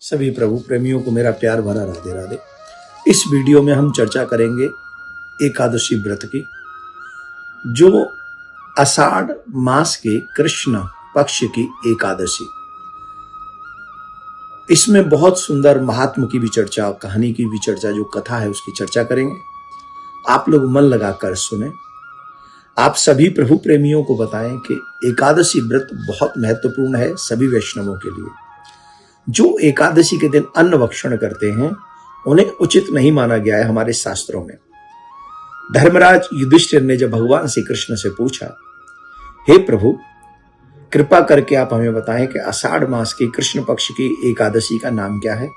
सभी प्रभु प्रेमियों को मेरा प्यार भरा राधे राधे। इस वीडियो में हम चर्चा करेंगे एकादशी व्रत की, जो आषाढ़ मास के कृष्ण पक्ष की एकादशी। इसमें बहुत सुंदर महात्म की भी चर्चा, कहानी की भी चर्चा, जो कथा है उसकी चर्चा करेंगे। आप लोग मन लगाकर सुने। आप सभी प्रभु प्रेमियों को बताएं कि एकादशी व्रत बहुत महत्वपूर्ण है सभी वैष्णवों के लिए। जो एकादशी के दिन अन्न भक्षण करते हैं उन्हें उचित नहीं माना गया है हमारे शास्त्रों में। धर्मराज युधिष्ठिर ने जब भगवान श्री कृष्ण से पूछा, हे प्रभु, कृपा करके आप हमें बताएं कि आषाढ़ मास की कृष्ण पक्ष की एकादशी का नाम क्या है,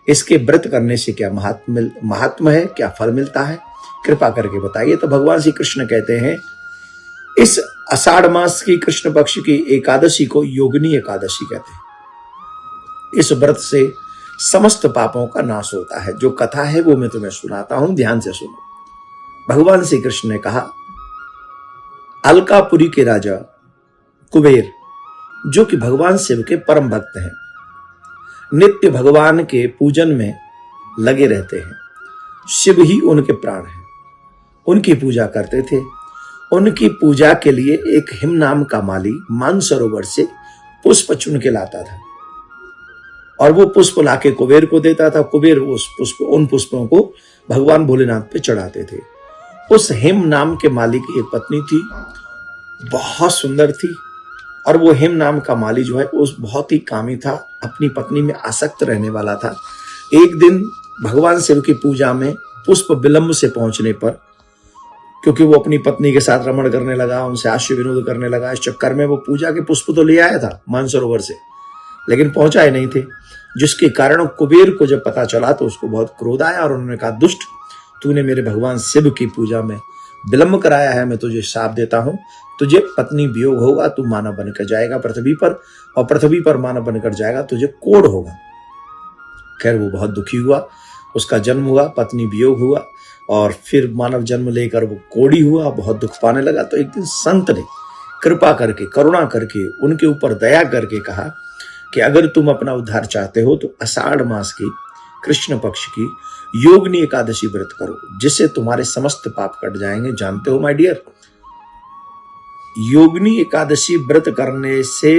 इसके व्रत करने से क्या महात्म है, क्या फल मिलता है, कृपा करके बताइए। तो भगवान श्री कृष्ण कहते हैं, इस आषाढ़ मास की कृष्ण पक्ष की एकादशी को योगिनी एकादशी कहते हैं। इस व्रत से समस्त पापों का नाश होता है। जो कथा है वो मैं तुम्हें सुनाता हूं, ध्यान से सुनो। भगवान श्री कृष्ण ने कहा, अलकापुरी के राजा कुबेर, जो कि भगवान शिव के परम भक्त हैं, नित्य भगवान के पूजन में लगे रहते हैं। शिव ही उनके प्राण हैं, उनकी पूजा करते थे। उनकी पूजा के लिए एक हिम नाम का माली मानसरोवर से पुष्प चुन के लाता था और वो पुष्प लाके कुबेर को देता था। कुबेर उन पुष्पों को भगवान भोलेनाथ पे चढ़ाते थे। उस हिम नाम के माली की एक पत्नी थी, बहुत सुंदर थी, और वो हिम नाम का माली जो है उस बहुत ही कामी था, अपनी पत्नी में आसक्त रहने वाला था। एक दिन भगवान शिव की पूजा में पुष्प विलंब से पहुंचने पर, क्योंकि वो अपनी पत्नी के साथ रमण करने लगा, उनसे हास्य विनोद करने लगा, इस चक्कर में वो पूजा के पुष्प तो ले आया था मानसरोवर से, लेकिन पहुंचाए नहीं थे। जिसके कारण कुबेर को जब पता चला तो उसको बहुत क्रोध आया और उन्होंने कहा, दुष्ट, तूने मेरे भगवान शिव की पूजा में विलंब कराया है, मैं तुझे शाप देता हूं, तुझे पत्नी वियोग होगा, तू मानव बनकर जाएगा पृथ्वी पर, और पृथ्वी पर मानव बनकर जाएगा, तुझे कोढ़ होगा। खैर वो बहुत दुखी हुआ, उसका जन्म हुआ, पत्नी वियोग हुआ, और फिर मानव जन्म लेकर वो कोढ़ी हुआ, बहुत दुख पाने लगा। तो एक दिन संत ने कृपा करके, करुणा करके, उनके ऊपर दया करके कहा कि अगर तुम अपना उद्धार चाहते हो तो आषाढ़ मास की कृष्ण पक्ष की योगिनी एकादशी व्रत करो, जिससे तुम्हारे समस्त पाप कट जाएंगे। जानते हो माय डियर, योगिनी एकादशी व्रत करने से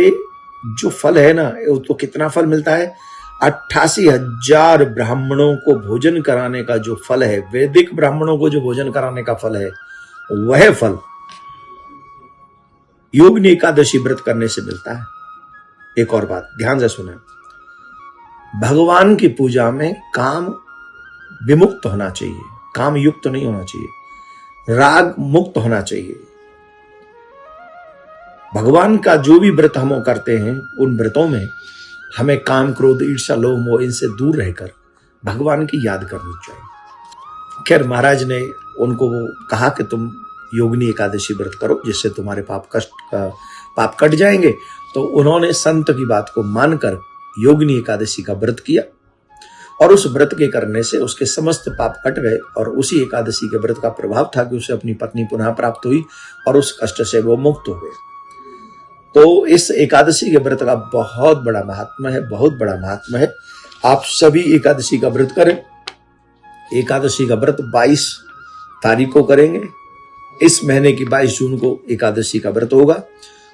जो फल है ना, तो कितना फल मिलता है? 88,000 ब्राह्मणों को भोजन कराने का जो फल है, वैदिक ब्राह्मणों को जो भोजन कराने का फल है, वह फल योगिनी एकादशी व्रत करने से मिलता है। एक और बात ध्यान से सुने, भगवान की पूजा में काम विमुक्त होना चाहिए, काम युक्त नहीं होना चाहिए, राग मुक्त होना चाहिए। भगवान का जो भी व्रत हम करते हैं, उन व्रतों में हमें काम, क्रोध, ईर्ष्या, लोभ, मोह इनसे दूर रहकर भगवान की याद करनी चाहिए। खैर महाराज ने उनको वो कहा कि तुम योगिनी एकादशी व्रत करो, जिससे तुम्हारे पाप कट जाएंगे। तो उन्होंने संत की बात को मानकर योगिनी एकादशी का व्रत किया, और उस व्रत के करने से उसके समस्त पाप कट गए। और उसी एकादशी के व्रत का प्रभाव था कि उसे अपनी पत्नी पुनः प्राप्त हुई और उस कष्ट से वो मुक्त हो गए। तो इस एकादशी के व्रत का बहुत बड़ा महात्मा है, बहुत बड़ा महात्मा है। आप सभी एकादशी का व्रत करें। एकादशी का व्रत 22 तारीख को करेंगे। इस महीने की 22 जून को एकादशी का व्रत होगा,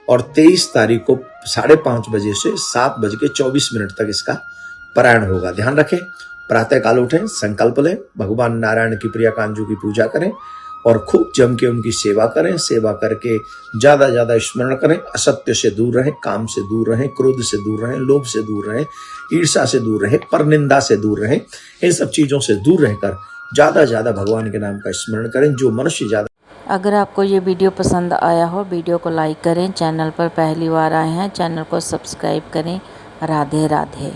और 23 तारीख को 5:30 बजे से 7:24 तक इसका पारायण होगा। ध्यान रखें, प्रातः काल उठें, संकल्प लें, भगवान नारायण की प्रिया कांजू की पूजा करें और खूब जम के उनकी सेवा करें। सेवा करके ज्यादा ज्यादा स्मरण करें, असत्य से दूर रहें, काम से दूर रहें, क्रोध से दूर रहें, लोभ से दूर रहें, ईर्ष्या से दूर रहें, परनिंदा से दूर रहें। इन सब चीजों से दूर रहकर ज्यादा ज्यादा भगवान के नाम का स्मरण करें। जो मनुष्य ज्यादा अगर आपको ये वीडियो पसंद आया हो, वीडियो को लाइक करें। चैनल पर पहली बार आए हैं, चैनल को सब्सक्राइब करें। राधे राधे।